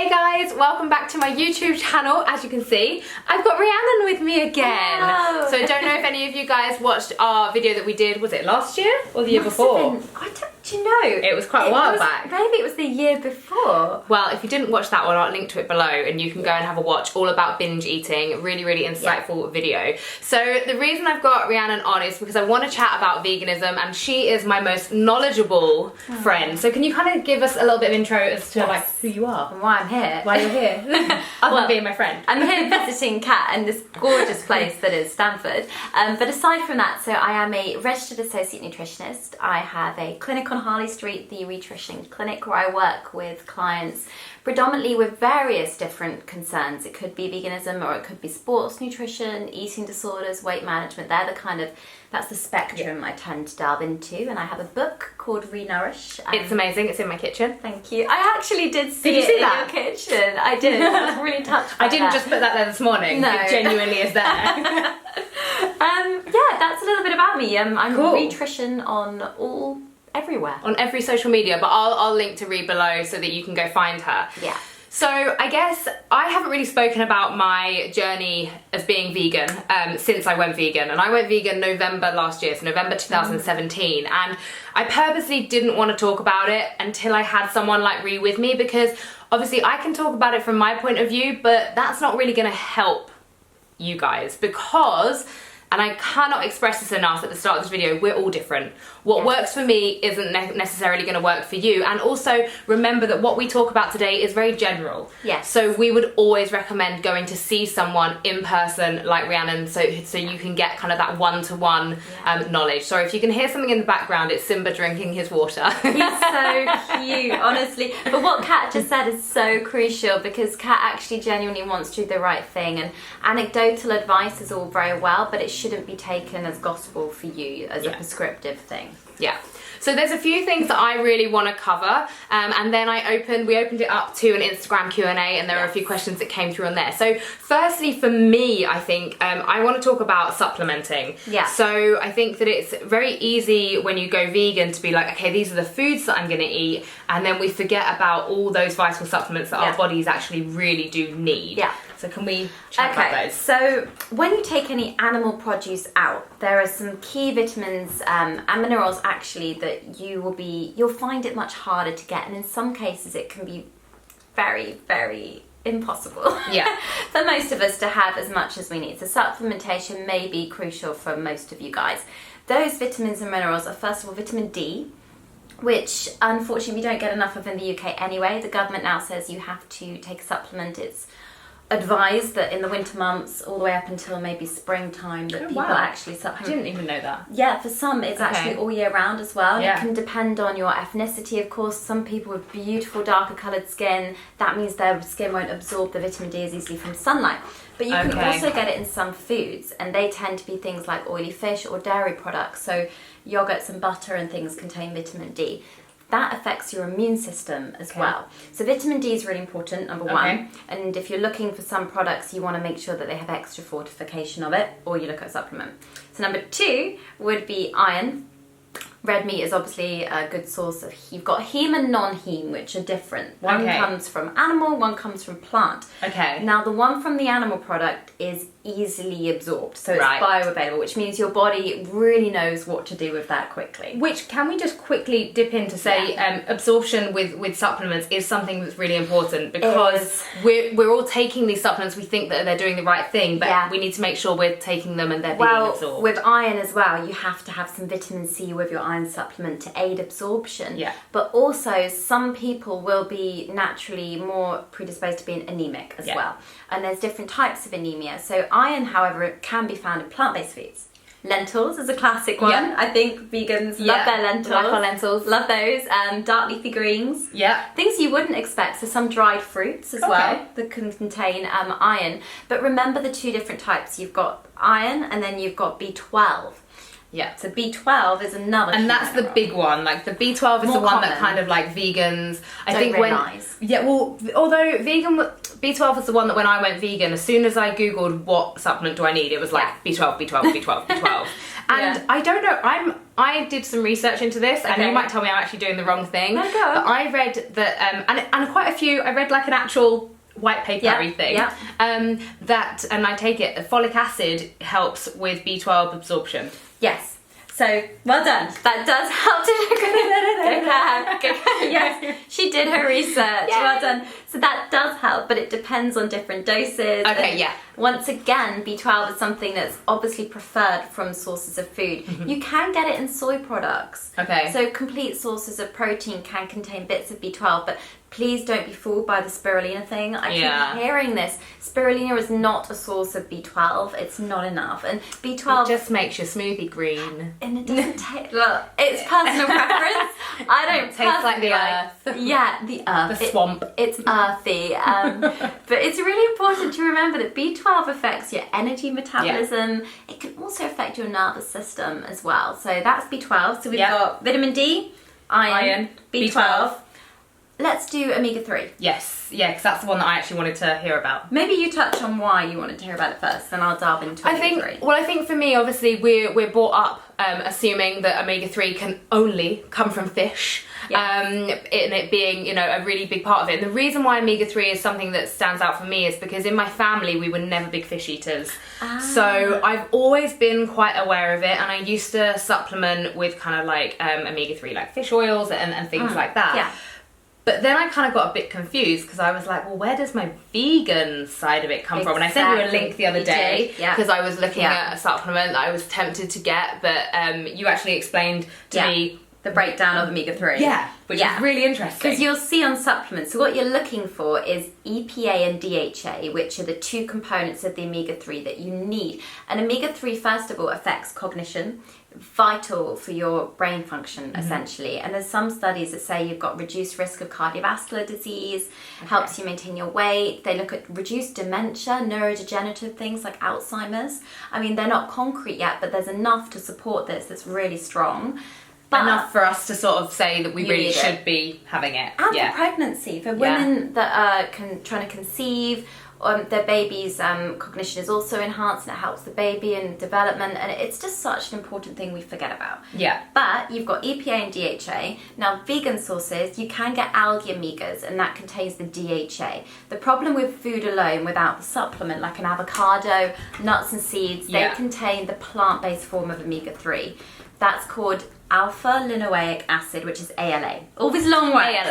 Hey guys, welcome back to my YouTube channel. As you can see, I've got Rhiannon with me again. Hello. So I don't know if any of you guys watched our video that we did, was it last year or the year before? Do you know? It was quite a while back. Maybe it was the year before. Well, if you didn't watch that one, I'll link to it below and you can go and have a watch all about binge eating. Really, really insightful video. So the reason I've got Rhiannon on is because I want to chat about veganism and she is my most knowledgeable friend. So can you kind of give us a little bit of intro as to like who you are? And why I'm here. Why you're here? Other than being my friend. I'm here visiting Kat in this gorgeous place that is Stanford. But aside from that, so I am a registered associate nutritionist. I have a clinic on Harley Street, the Nutritionist clinic, where I work with clients predominantly with various different concerns. It could be veganism or it could be sports nutrition, eating disorders, weight management. That's the spectrum I tend to delve into. And I have a book called Renourish. It's amazing. It's in my kitchen. Thank you. I actually did see it in your kitchen. I did. I was really touched by I didn't just put that there this morning. No. It genuinely is there. Yeah, that's a little bit about me. I'm Cool. nutrition on everywhere. On every social media, but I'll link to Rhi below so that you can go find her. Yeah. So I guess I haven't really spoken about my journey as being vegan since I went vegan. And I went vegan November last year, so November 2017. And I purposely didn't want to talk about it until I had someone like Rhi with me, because obviously I can talk about it from my point of view, but that's not really going to help you guys because, and I cannot express this enough at the start of this video, we're all different. What works for me isn't necessarily going to work for you. And also remember that what we talk about today is very general. Yes. So we would always recommend going to see someone in person like Rhiannon so you can get kind of that one-to-one knowledge. Sorry, if you can hear something in the background, it's Simba drinking his water. He's so cute, honestly. But what Kat just said is so crucial because Kat actually genuinely wants to do the right thing. And anecdotal advice is all very well, but it shouldn't be taken as gospel for you as a prescriptive thing. Yeah. So there's a few things that I really want to cover, and then we opened it up to an Instagram Q&A, and there are a few questions that came through on there. So firstly, for me, I think I want to talk about supplementing. Yeah. So I think that it's very easy when you go vegan to be like, okay, these are the foods that I'm going to eat, and then we forget about all those vital supplements that our bodies actually really do need. Yeah. So can we chat about those? So when you take any animal produce out, there are some key vitamins and minerals actually that you'll find it much harder to get, and in some cases it can be very, very impossible for most of us to have as much as we need. So supplementation may be crucial for most of you guys. Those vitamins and minerals are, first of all, vitamin D, which unfortunately we don't get enough of in the UK anyway. The government now says you have to take a supplement. It's advised that in the winter months all the way up until maybe springtime that people actually supplement. I didn't even know that. Yeah, for some it's actually all year round as well. And it can depend on your ethnicity, of course. Some people with beautiful darker coloured skin, that means their skin won't absorb the vitamin D as easily from sunlight. But you can also get it in some foods, and they tend to be things like oily fish or dairy products. So yogurts and butter and things contain vitamin D. That affects your immune system as well. So vitamin D is really important, number one. And if you're looking for some products, you want to make sure that they have extra fortification of it, or you look at a supplement. So number two would be iron. Red meat is obviously a good source of, you've got heme and non-heme, which are different. One comes from animal, one comes from plant. Now the one from the animal product is easily absorbed, so it's bioavailable, which means your body really knows what to do with that quickly. Which, can we just quickly dip in to say absorption with supplements is something that's really important, because we're all taking these supplements, we think that they're doing the right thing, but we need to make sure we're taking them and they're being absorbed. With iron as well, you have to have some vitamin C with your iron supplement to aid absorption. But also some people will be naturally more predisposed to being anemic as well. And there's different types of anemia. So iron, however, can be found in plant-based foods. Lentils is a classic one. I think vegans love their lentils. Love our lentils. Love those. Dark leafy greens. Things you wouldn't expect. So some dried fruits as well that can contain iron. But remember the two different types. You've got iron and then you've got B12. So B12 is another, and that's the big one. Like the B12 is the one that kind of like vegans, I think, realise. Although B12 was the one that when I went vegan, as soon as I googled what supplement do I need, it was like B12, B12, B12, B12. And I don't know, I did some research into this, and you might tell me I'm actually doing the wrong thing. No, go. But I read that, and quite a few, I read like an actual white paper thing, that, and I take it, folic acid helps with B12 absorption. Yes. So, well done. That does help to Yes, she did her research. Yay. Well done. So that does help, but it depends on different doses. Okay, and once again, B12 is something that's obviously preferred from sources of food. You can get it in soy products. Okay. So complete sources of protein can contain bits of B12, but please don't be fooled by the spirulina thing. I keep hearing this. Spirulina is not a source of B12. It's not enough. And B12... It just makes your smoothie green. And it doesn't taste... Look, it's personal preference. I don't taste like the earth. Yeah, the earth. The swamp. It's earthy. But it's really important to remember that B12 affects your energy metabolism. Yeah. It can also affect your nervous system as well. So that's B12. So we've got vitamin D, iron, B12. Let's do omega-3. Yes, because that's the one that I actually wanted to hear about. Maybe you touch on why you wanted to hear about it first, then I'll delve into omega-3. I think for me, obviously, we're brought up assuming that omega-3 can only come from fish, and it being, a really big part of it. And the reason why omega-3 is something that stands out for me is because in my family, we were never big fish eaters. So I've always been quite aware of it, and I used to supplement with kind of like omega-3, like fish oils and things like that. Yeah. But then I kind of got a bit confused because I was like, well, where does my vegan side of it come from? And I sent you a link the other day because I was looking at a supplement that I was tempted to get, but you actually explained to me the breakdown of omega-3. Yeah, which is really interesting. Because you'll see on supplements, so what you're looking for is EPA and DHA, which are the two components of the omega-3 that you need. And omega-3, first of all, affects cognition, vital for your brain function, essentially. And there's some studies that say you've got reduced risk of cardiovascular disease, helps you maintain your weight. They look at reduced dementia, neurodegenerative things like Alzheimer's. I mean, they're not concrete yet, but there's enough to support this that's really strong. But enough for us to sort of say that we really should be having it. And for pregnancy, for women that are trying to conceive, their baby's cognition is also enhanced, and it helps the baby in development, and it's just such an important thing we forget about. Yeah. But you've got EPA and DHA. Now, vegan sources, you can get algae omegas, and that contains the DHA. The problem with food alone without the supplement, like an avocado, nuts and seeds, they contain the plant-based form of omega-3. That's called alpha-linoleic acid, which is ALA. All these long words.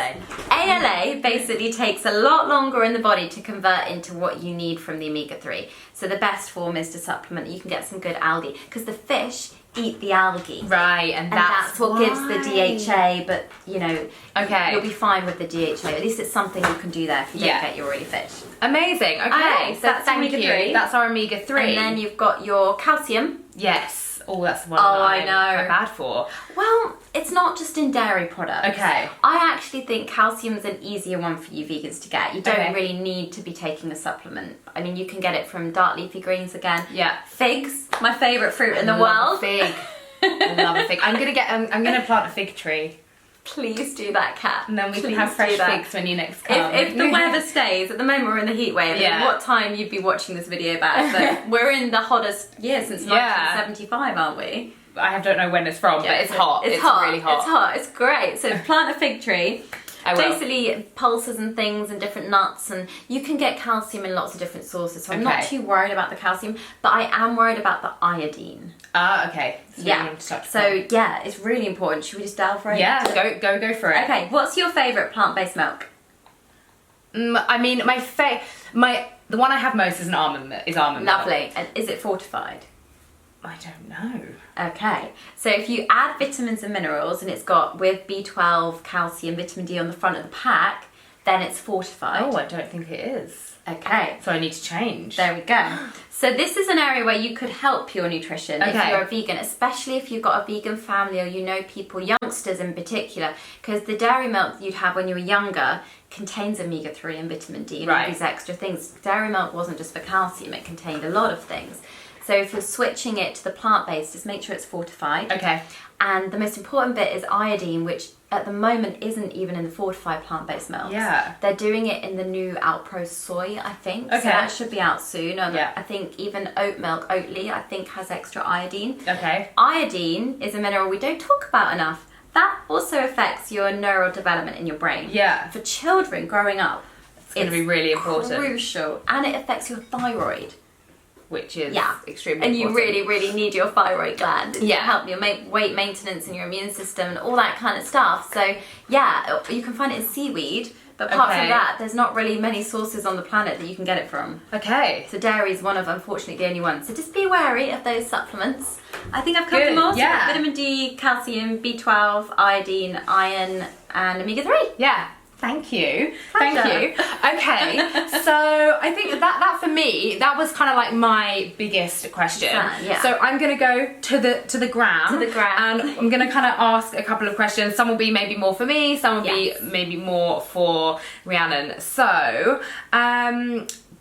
ALA basically takes a lot longer in the body to convert into what you need from the omega-3. So the best form is to supplement. You can get some good algae because the fish eat the algae. Right, and that's what gives the DHA, but you'll be fine with the DHA. At least it's something you can do there if you don't get your oily fish. Amazing. Okay, so that's omega-3. You. That's our omega-3. And then you've got your calcium. Yes. Oh, that's the one that I'm quite bad for. Well, it's not just in dairy products. Okay. I actually think calcium's an easier one for you vegans to get. You don't really need to be taking a supplement. I mean, you can get it from dark leafy greens again. Yeah. Figs, my favourite fruit in the world. Fig. I love a fig. I'm gonna plant a fig tree. Please do that, Kat. And then we can have fresh figs when you next come. If the weather stays, at the moment we're in the heat wave, what time you'd be watching this video back, but we're in the hottest year since 1975, aren't we? I don't know when it's from, but it's hot. It's hot. Really hot. It's hot. It's great. So plant a fig tree. Basically pulses and things and different nuts, and you can get calcium in lots of different sources, so I'm not too worried about the calcium, but I am worried about the iodine. Okay. So it's really important. Should we just delve right into go for it. Okay, what's your favourite plant-based milk? I mean, the one I have most is almond milk. Lovely. And is it fortified? I don't know. Okay, so if you add vitamins and minerals, and it's got with B12, calcium, vitamin D on the front of the pack, then it's fortified. Oh, I don't think it is. Okay. So I need to change. There we go. So this is an area where you could help your nutrition if you're a vegan, especially if you've got a vegan family or you know people, youngsters in particular, because the dairy milk you'd have when you were younger contains omega-3 and vitamin D and all these extra things. Dairy milk wasn't just for calcium, it contained a lot of things. So if you're switching it to the plant-based, just make sure it's fortified. Okay. And the most important bit is iodine, which at the moment isn't even in the fortified plant-based milks. Yeah. They're doing it in the new Outpro Soy, I think. Okay. So that should be out soon. Yeah. I think even oat milk, Oatly, I think has extra iodine. Okay. Iodine is a mineral we don't talk about enough. That also affects your neural development in your brain. Yeah. For children growing up, it's going to be really important. Crucial. And it affects your thyroid. Which is extremely important. And you really, really need your thyroid gland to Yeah. help your weight maintenance and your immune system and all that kind of stuff. So, yeah, you can find it in seaweed. But apart from that, there's not really many sources on the planet that you can get it from. Okay. So dairy is one of, unfortunately, the only ones. So just be wary of those supplements. I think I've covered them all. So Yeah. vitamin D, calcium, B12, iodine, iron, and omega-3. Yeah. Thank you. Pleasure. Thank you. Okay. So I think that for me, that was kind of like my biggest question. Yeah. So I'm gonna go to the gram. To the gram. And I'm gonna kind of ask a couple of questions. Some will be maybe more for me, some will be maybe more for Rhiannon. So,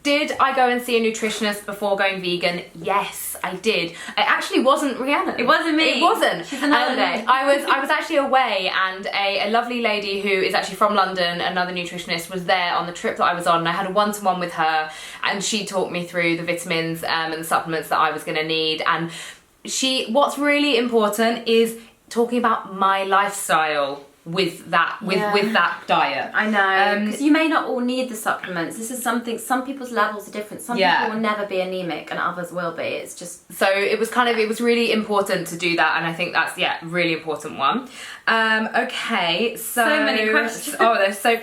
did I go and see a nutritionist before going vegan? Yes, I did. It actually wasn't Rhiannon. It wasn't me. It wasn't. She's on holiday. I was actually away, and a lovely lady who is actually from London, another nutritionist, was there on the trip that I was on, and I had a one-to-one with her, and she talked me through the vitamins and the supplements that I was going to need. And what's really important is talking about my lifestyle with that diet. I know, because you may not all need the supplements. This is something, some people's levels are different. Some people will never be anemic and others will be. It's just... So it was really important to do that, and I think that's, really important one. Okay, so many questions. So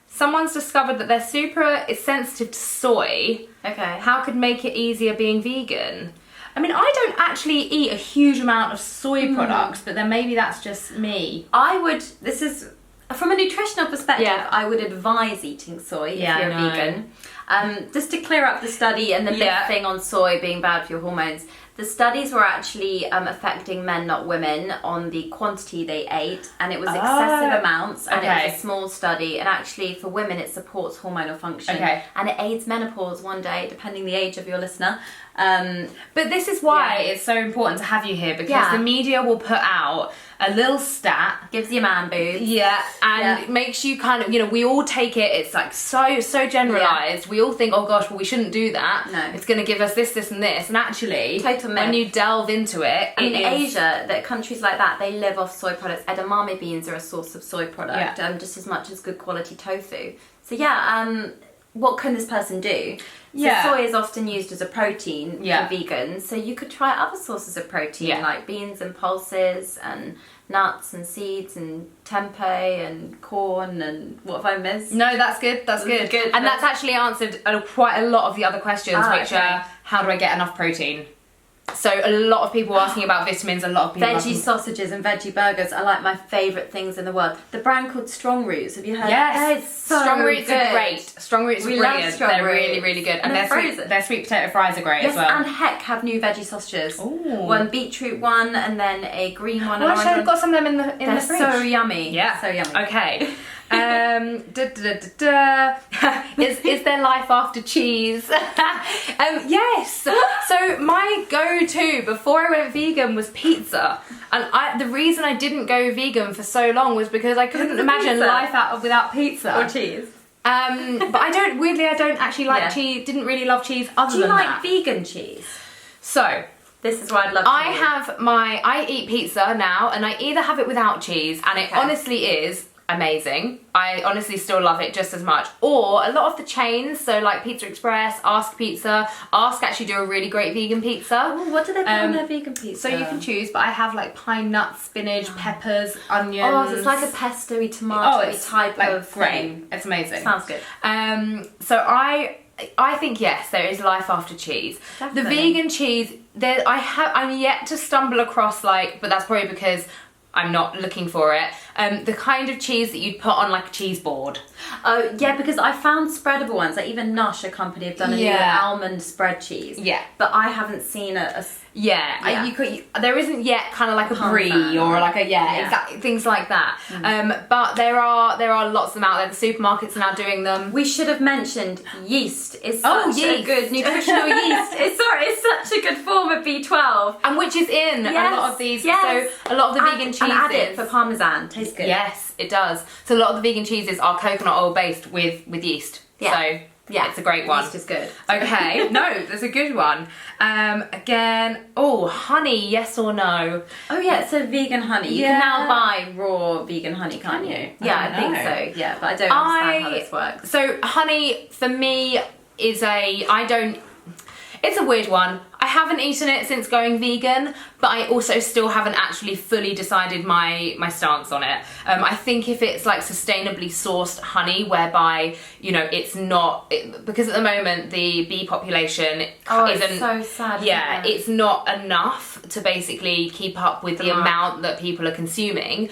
someone's discovered that they're super sensitive to soy. Okay. How could make it easier being vegan? I mean, I don't actually eat a huge amount of soy products, but then maybe that's just me. This is, from a nutritional perspective, I would advise eating soy if you're vegan. Just to clear up the study and the big thing on soy being bad for your hormones, the studies were actually affecting men, not women, on the quantity they ate, and it was excessive amounts, and it was a small study, and actually for women it supports hormonal function, and it aids menopause one day, depending the age of your listener. But this is why it's so important to have you here, because the media will put out a little stat, gives you man boobs, and makes you kind of, we all take it, it's like so generalized. We all think, oh gosh, well we shouldn't do that. No, it's going to give us this and this, and actually total myth. When you delve into it, in Asia, that countries like that, they live off soy products. Edamame beans are a source of soy product, just as much as good quality tofu. So what can this person do? So soy is often used as a protein for vegans, so you could try other sources of protein like beans and pulses and nuts and seeds and tempeh and corn, and what have I missed? No, that's good. That's good. And that's actually answered quite a lot of the other questions, which are, how do I get enough protein? So a lot of people asking about vitamins, a lot of people veggie sausages and veggie burgers are like my favourite things in the world. The brand called Strong Roots, have you heard? Yes, it's so Strong Roots good. are great. Strong Roots are brilliant. They're really, really good. And their sweet potato fries are great as well. And Heck have new veggie sausages. Ooh. One beetroot one, and then a green one. Well, actually, I've got some of them in the They're fridge. so yummy. Yeah. So yummy. Okay. Is there life after cheese? Yes. So my go-to before I went vegan was pizza, and the reason I didn't go vegan for so long was because I couldn't imagine life without pizza or cheese. But I don't actually like cheese. Didn't really love cheese other than that. Do you like vegan cheese? So this is what I'd love to I eat pizza now, and I either have it without cheese, and it honestly is amazing. I honestly still love it just as much. Or a lot of the chains, so like Pizza Express, Ask Pizza. Ask actually do a really great vegan pizza. Oh, what do they put on their vegan pizza? So you can choose, but I have like pine nuts, spinach, peppers, onions. Oh, so it's like a pesto-y, tomato-y type of thing. It's amazing. Sounds good. So I think yes, there is life after cheese. Definitely. The vegan cheese, I'm yet to stumble across but that's probably because I'm not looking for it. The kind of cheese that you'd put on like a cheese board. Oh yeah, because I found spreadable ones. Like even Nush, a company, have done a new almond spread cheese. Yeah. But I haven't seen a Yeah. There isn't yet kind of like a brie or like a exactly things like that. But there are lots of them out there. The supermarkets are now doing them. We should have mentioned yeast is such a good nutritional yeast. It's such a good form of B12, and which is in a lot of these. So a lot of the vegan cheeses. And add it for parmesan. Tastes good. Yes, it does. So a lot of the vegan cheeses are coconut oil based with yeast. Yeah. So it's a great one. Yeast is good. Okay, no, there's a good one. Again, honey, yes or no? Oh yeah, so vegan honey. You can now buy raw vegan honey, can't you? Yeah, I think so. Yeah, but I don't understand how this works. So honey, for me, it's a weird one. I haven't eaten it since going vegan, but I also still haven't actually fully decided my stance on it. I think if it's like sustainably sourced honey, whereby, it's not, because at the moment the bee population isn't, so sad. Yeah, it's not enough to basically keep up with the amount that people are consuming.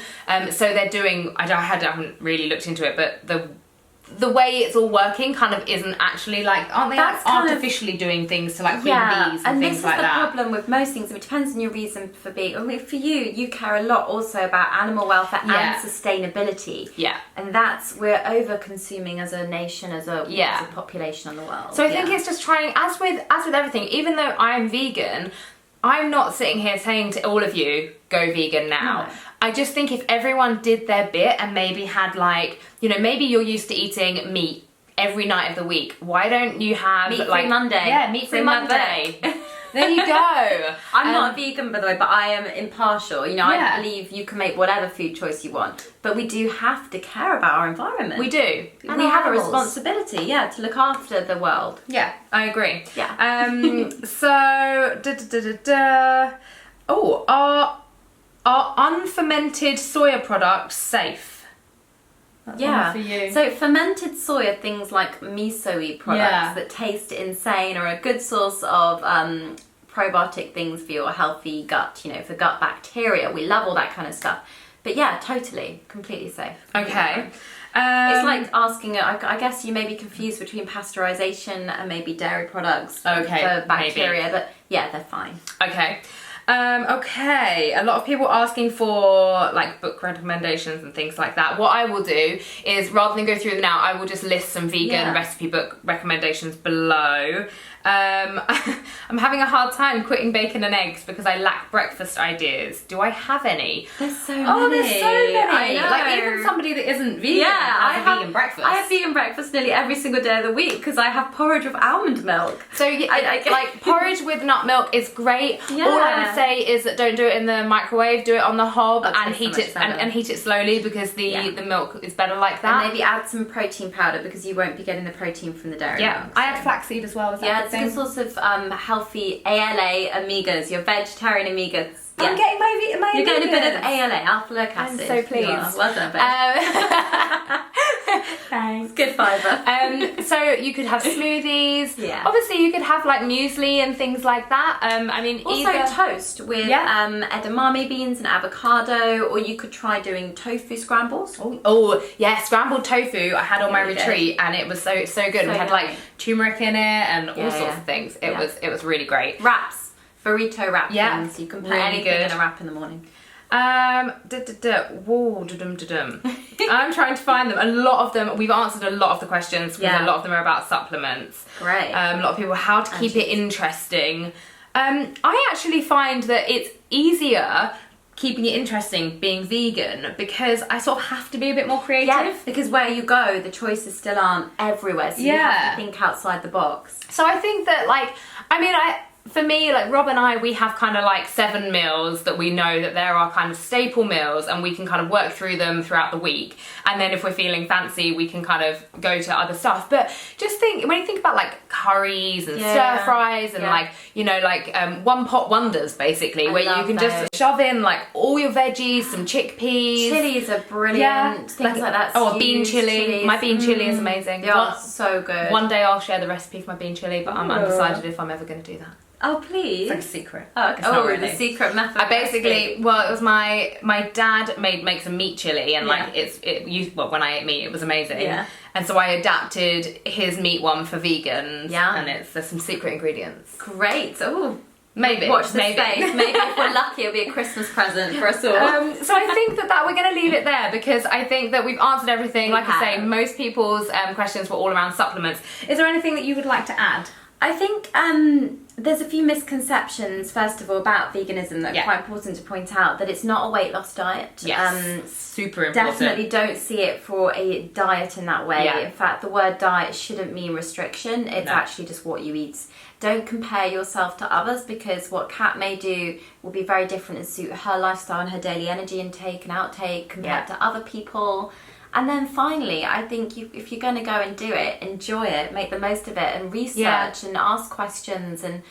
So they're doing, I haven't really looked into it, but the way it's all working kind of isn't actually like, aren't they artificially doing things to like queen bees and things like that? And this is the problem with most things. It depends on your reason for being. I mean, for you care a lot also about animal welfare and sustainability. Yeah. And we're over consuming as a nation, as a population on the world. So I think it's just trying, as with everything, even though I'm vegan, I'm not sitting here saying to all of you, go vegan now. No. I just think if everyone did their bit and maybe had like, maybe you're used to eating meat every night of the week. Why don't you have meat-free Monday? Yeah, meat-free Monday. There you go. I'm not a vegan, by the way, but I am impartial. I believe you can make whatever food choice you want. But we do have to care about our environment. We do. And we have a responsibility, to look after the world. Yeah, I agree. Yeah. Are unfermented soya products safe? That's one for you. So fermented soya, things like miso-y products that taste insane, are a good source of probiotic things for your healthy gut, for gut bacteria. We love all that kind of stuff. But yeah, totally, completely safe. Okay. It's like asking, I guess you may be confused between pasteurization and maybe dairy products for bacteria, maybe. But yeah, they're fine. Okay. Okay, a lot of people asking for like book recommendations and things like that. What I will do is, rather than go through them now, I will just list some vegan recipe book recommendations below. I'm having a hard time quitting bacon and eggs because I lack breakfast ideas. Do I have any? There's so many. Oh, there's so many. I know. Like even somebody that isn't vegan has a vegan breakfast. I have vegan breakfast nearly every single day of the week because I have porridge with almond milk. So like porridge with nut milk is great. Yeah. All I would say is that don't do it in the microwave. Do it on the hob and heat it and heat it slowly because the milk is better like that. And maybe add some protein powder because you won't be getting the protein from the dairy milk. I add flaxseed as well. It's a good source of healthy ALA omegas, your vegetarian omegas. I'm getting my You're getting a bit of ALA, alpha-lic acid. I'm so pleased. Well done, thanks. Good fibre. So you could have smoothies. Yeah. Obviously, you could have like muesli and things like that. I mean, also toast with edamame beans and avocado, or you could try doing tofu scrambles. Oh yeah, scrambled tofu. I had on my retreat, and it was so good. We had like turmeric in it and all sorts of things. It was really great. Wraps. Burrito wrap things. You can put anything in a wrap in the morning. I'm trying to find them. A lot of them, we've answered a lot of the questions because a lot of them are about supplements. Great. A lot of people, how to keep it interesting. I actually find that it's easier keeping it interesting being vegan because I sort of have to be a bit more creative. Yeah, because where you go, the choices still aren't everywhere, so you have to think outside the box. So I think that for me, like Rob and I, we have kind of like 7 meals that we know that there are kind of staple meals and we can kind of work through them throughout the week. And then if we're feeling fancy, we can kind of go to other stuff. But just think, when you think about like curries and stir fries and one pot wonders basically, where you can just shove in like all your veggies, some chickpeas. Chilies are brilliant. Things like that. Oh, a bean chili. My bean chili is amazing. They are so good. One day I'll share the recipe for my bean chili, but I'm undecided if I'm ever going to do that. Oh, please. It's like a secret. Oh, okay. The secret method. I basically, it was my dad makes a meat chili and when I ate meat, it was amazing. Yeah. And so I adapted his meat one for vegans. Yeah. And there's some secret ingredients. Great. Oh, Maybe. Watch this space. Maybe if we're lucky, it'll be a Christmas present for us all. So I think that we're going to leave it there, because I think that we've answered everything. Like I say, most people's questions were all around supplements. Is there anything that you would like to add? I think there's a few misconceptions, first of all, about veganism that are quite important to point out. That it's not a weight loss diet. Yes, super important. Definitely don't see it for a diet in that way. Yeah. In fact, the word diet shouldn't mean restriction. It's actually just what you eat. Don't compare yourself to others, because what Kat may do will be very different and suit her lifestyle and her daily energy intake and outtake compared to other people. And then finally, I think if you're going to go and do it, enjoy it, make the most of it, and research and ask questions, and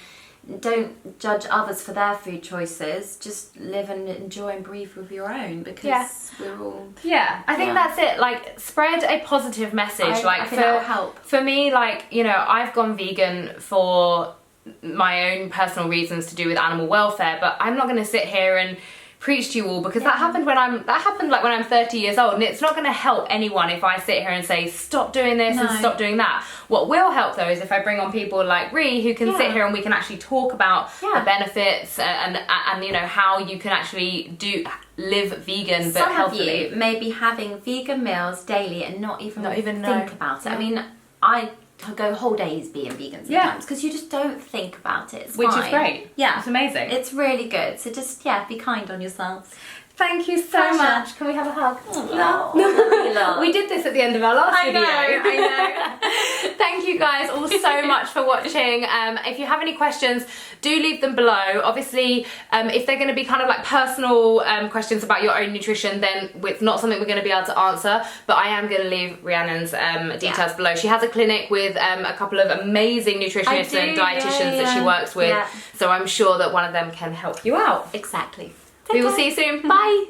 don't judge others for their food choices. Just live and enjoy and breathe with your own, because we're all... Yeah, I think that's it. Like, spread a positive message. I think that will help. For me, like, you know, I've gone vegan for my own personal reasons to do with animal welfare, but I'm not going to sit here and preach to you all, because that happened when I'm 30 years old, and it's not going to help anyone if I sit here and say stop doing this and stop doing that. What will help though is if I bring on people like Rhi, who can sit here and we can actually talk about the benefits and you know, how you can actually live vegan but healthily. Some of you may be having vegan meals daily and not even think about it. I mean, I go whole days being vegan sometimes, because you just don't think about it. It's Which fine. is great. Yeah, it's amazing. It's really good. So just be kind on yourselves. Thank you so much. Can we have a hug? No. We did this at the end of our last video. I know. Thank you guys all so much for watching. If you have any questions, do leave them below. Obviously, if they're going to be kind of like personal questions about your own nutrition, then it's not something we're going to be able to answer, but I am going to leave Rhiannon's details below. She has a clinic with a couple of amazing nutritionists and dietitians that she works with, so I'm sure that one of them can help you out. Exactly. We will see you soon. Bye.